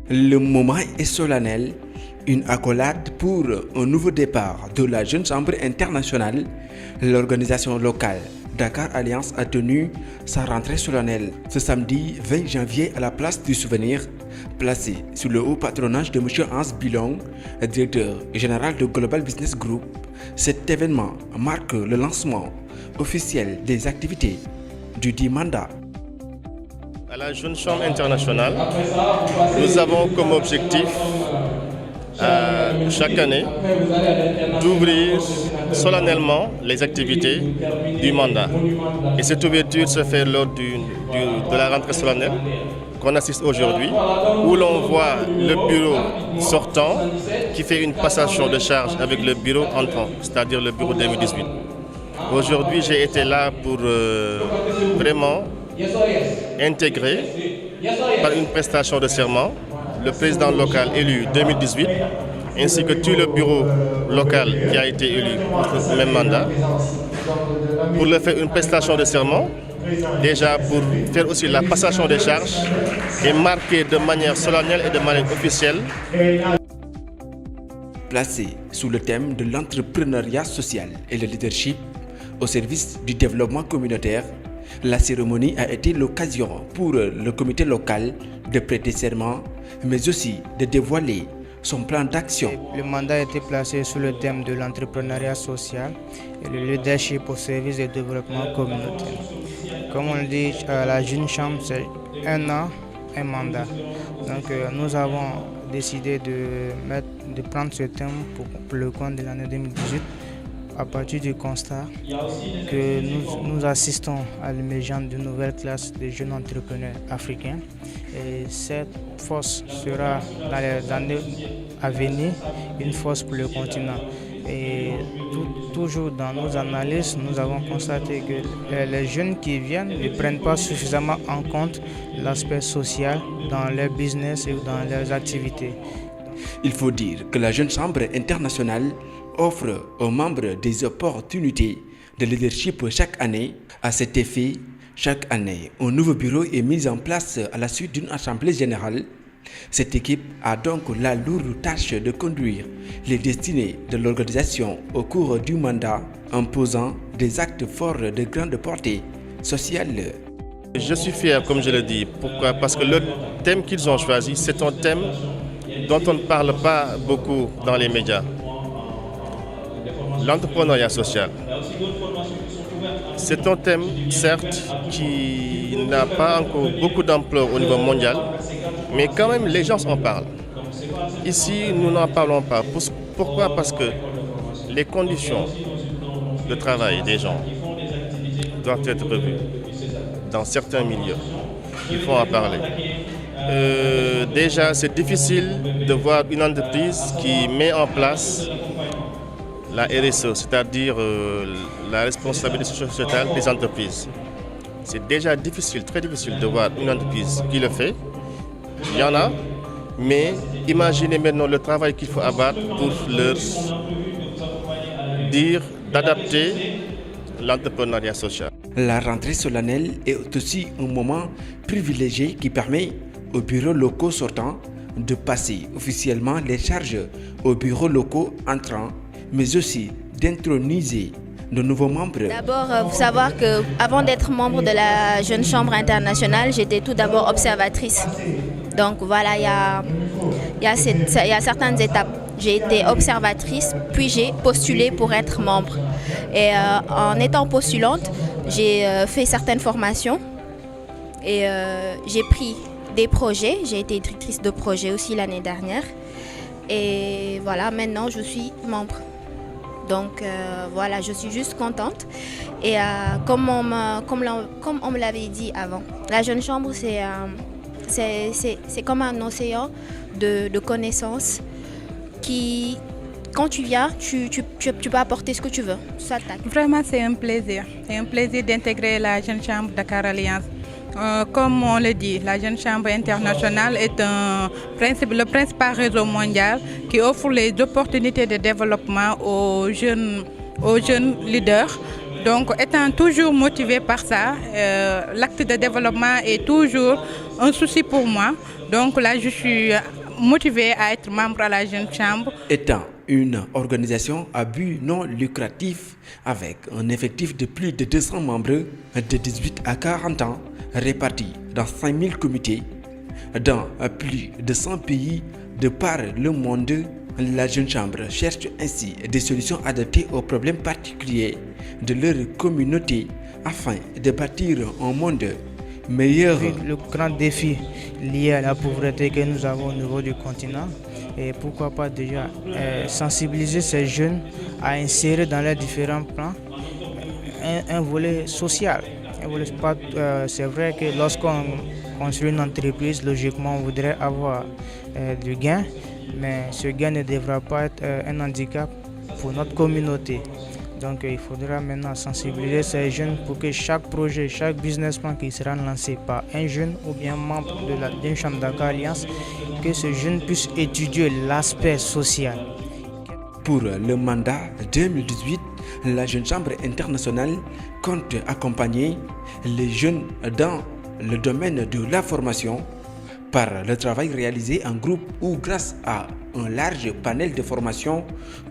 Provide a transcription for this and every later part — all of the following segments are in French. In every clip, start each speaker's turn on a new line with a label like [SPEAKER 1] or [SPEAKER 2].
[SPEAKER 1] Le moment est solennel, une accolade pour un nouveau départ de la Jeune Chambre internationale. L'organisation locale Dakar Alliance a tenu sa rentrée solennelle ce samedi 20 janvier à la place du Souvenir, placée sous le haut patronage de M. Hans Bilong, directeur général de Global Business Group. Cet événement marque le lancement officiel des activités du dit mandat.
[SPEAKER 2] À la Jeune Chambre internationale, nous avons comme objectif chaque année d'ouvrir solennellement les activités du mandat. Et cette ouverture se fait lors de la rentrée solennelle qu'on assiste aujourd'hui, où l'on voit le bureau sortant qui fait une passation de charge avec le bureau entrant, c'est-à-dire le bureau 2018. Aujourd'hui, j'ai été là pour vraiment intégrer par une prestation de serment le président local élu 2018 ainsi que tout le bureau local qui a été élu pour ce même mandat pour leur faire une prestation de serment, déjà pour faire aussi la passation des charges et marquer de manière solennelle et de manière officielle.
[SPEAKER 1] Placé sous le thème de l'entrepreneuriat social et le leadership au service du développement communautaire, la cérémonie a été l'occasion pour le comité local de prêter serment, mais aussi de dévoiler son plan d'action.
[SPEAKER 3] Le mandat a été placé sous le thème de l'entrepreneuriat social et le leadership au service du développement communautaire. Comme on le dit, à la Jeune Chambre, c'est un an, un mandat. Donc nous avons décidé de prendre ce thème pour le compte de l'année 2018. À partir du constat que nous assistons à l'émergence d'une nouvelle classe de jeunes entrepreneurs africains. Et cette force sera dans les années à venir une force pour le continent. Et toujours dans nos analyses, nous avons constaté que les jeunes qui viennent ne prennent pas suffisamment en compte l'aspect social dans leur business et dans leurs activités.
[SPEAKER 1] Il faut dire que la Jeune Chambre internationale offre aux membres des opportunités de leadership chaque année. À cet effet, chaque année, un nouveau bureau est mis en place à la suite d'une assemblée générale. Cette équipe a donc la lourde tâche de conduire les destinées de l'organisation au cours du mandat en posant des actes forts de grande portée sociale.
[SPEAKER 2] Je suis fier, comme je le dis. Pourquoi? Parce que le thème qu'ils ont choisi, c'est un thème dont on ne parle pas beaucoup dans les médias. L'entrepreneuriat social. C'est un thème, certes, qui n'a pas encore beaucoup d'ampleur au niveau mondial, mais quand même les gens en parlent. Ici, nous n'en parlons pas. Pourquoi? Parce que les conditions de travail des gens doivent être revues dans certains milieux. Il faut en parler. Déjà, c'est difficile de voir une entreprise qui met en place la RSE, c'est-à-dire la responsabilité sociétale des entreprises. C'est déjà difficile, très difficile de voir une entreprise qui le fait. Il y en a, mais imaginez maintenant le travail qu'il faut abattre pour leur dire d'adapter l'entrepreneuriat social.
[SPEAKER 1] La rentrée solennelle est aussi un moment privilégié qui permet aux bureaux locaux sortants de passer officiellement les charges aux bureaux locaux entrants, mais aussi d'introniser de nouveaux membres.
[SPEAKER 4] D'abord, il faut savoir qu'avant d'être membre de la Jeune Chambre internationale, j'étais tout d'abord observatrice. Donc voilà, il y a certaines étapes. J'ai été observatrice, puis j'ai postulé pour être membre. Et en étant postulante, j'ai fait certaines formations et j'ai pris des projets. J'ai été directrice de projet aussi l'année dernière. Et voilà, maintenant je suis membre. Donc voilà, je suis juste contente. Et comme on me l'avait dit avant, la Jeune Chambre, c'est comme un océan de connaissances qui, quand tu viens, tu peux apporter ce que tu veux. Ça t'attaque.
[SPEAKER 5] Vraiment, c'est un plaisir. C'est un plaisir d'intégrer la Jeune Chambre Dakar Alliance. Comme on le dit, la Jeune Chambre internationale est le principal réseau mondial qui offre les opportunités de développement aux jeunes leaders. Donc, étant toujours motivé par ça, l'acte de développement est toujours un souci pour moi. Donc là, je suis motivés à être membres à la Jeune Chambre.
[SPEAKER 1] Étant une organisation à but non lucratif avec un effectif de plus de 200 membres de 18 à 40 ans répartis dans 5000 comités dans plus de 100 pays de par le monde, la Jeune Chambre cherche ainsi des solutions adaptées aux problèmes particuliers de leur communauté afin de bâtir un monde meilleur.
[SPEAKER 3] Le grand défi lié à la pauvreté que nous avons au niveau du continent, et pourquoi pas déjà sensibiliser ces jeunes à insérer dans les différents plans un volet social. C'est vrai que lorsqu'on construit une entreprise, logiquement on voudrait avoir du gain, mais ce gain ne devra pas être un handicap pour notre communauté. Donc il faudra maintenant sensibiliser ces jeunes pour que chaque projet, chaque business plan qui sera lancé par un jeune ou bien membre de la Jeune Chambre Dakar Alliance, que ce jeune puisse étudier l'aspect social.
[SPEAKER 1] Pour le mandat 2018, la Jeune Chambre internationale compte accompagner les jeunes dans le domaine de la formation par le travail réalisé en groupe ou grâce à un large panel de formation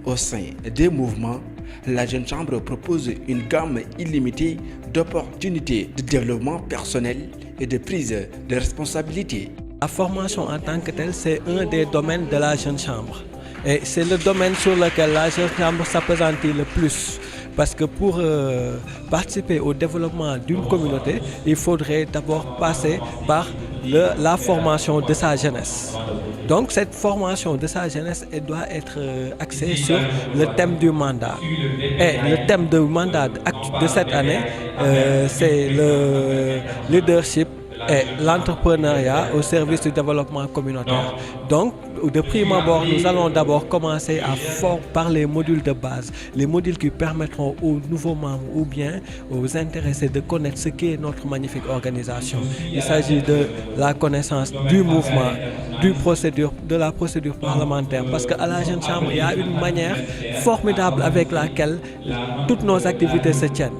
[SPEAKER 1] au sein des mouvements. La Jeune Chambre propose une gamme illimitée d'opportunités de développement personnel et de prise de responsabilité.
[SPEAKER 6] La formation en tant que telle, c'est un des domaines de la Jeune Chambre. Et c'est le domaine sur lequel la Jeune Chambre s'appesantit le plus. Parce que pour participer au développement d'une communauté, il faudrait d'abord passer par la formation de sa jeunesse. Donc cette formation de sa jeunesse elle doit être axée sur le thème du mandat. Et le thème du mandat de cette année, c'est le leadership et l'entrepreneuriat au service du développement communautaire. Donc, de prime abord, nous allons d'abord commencer par les modules de base, les modules qui permettront aux nouveaux membres ou bien aux intéressés de connaître ce qu'est notre magnifique organisation. Il s'agit de la connaissance du mouvement, de la procédure parlementaire, parce qu'à la Jeune Chambre, il y a une manière formidable avec laquelle toutes nos activités se tiennent.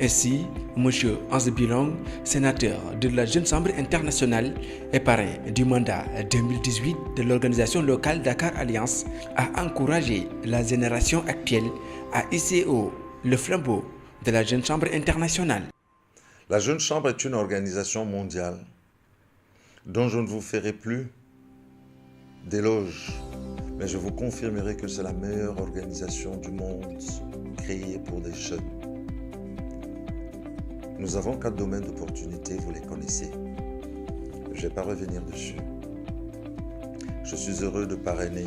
[SPEAKER 1] Ainsi, M. Hans Bilong, sénateur de la Jeune Chambre internationale et parrain du mandat 2018 de l'organisation locale Dakar Alliance, a encouragé la génération actuelle à hisser haut le flambeau de la Jeune Chambre internationale.
[SPEAKER 7] La Jeune Chambre est une organisation mondiale dont je ne vous ferai plus d'éloges, mais je vous confirmerai que c'est la meilleure organisation du monde créée pour des jeunes. Nous avons 4 domaines d'opportunité, vous les connaissez. Je ne vais pas revenir dessus. Je suis heureux de parrainer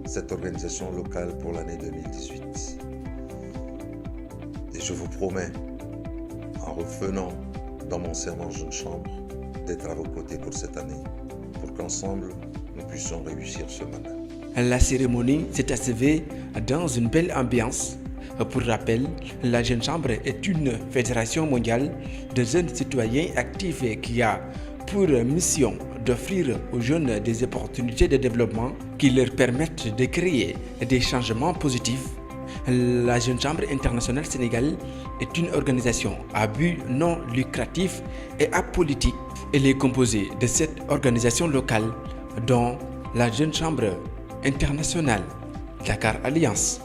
[SPEAKER 7] cette organisation locale pour l'année 2018. Et je vous promets, en revenant dans mon serment Jeune Chambre, d'être à vos côtés pour cette année, pour qu'ensemble, nous puissions réussir ce mandat.
[SPEAKER 1] La cérémonie s'est achevée dans une belle ambiance. Pour rappel, la Jeune Chambre est une fédération mondiale de jeunes citoyens actifs qui a pour mission d'offrir aux jeunes des opportunités de développement qui leur permettent de créer des changements positifs. La Jeune Chambre internationale Sénégal est une organisation à but non lucratif et apolitique. Elle est composée de 7 organisations locales, dont la Jeune Chambre internationale Dakar Alliance.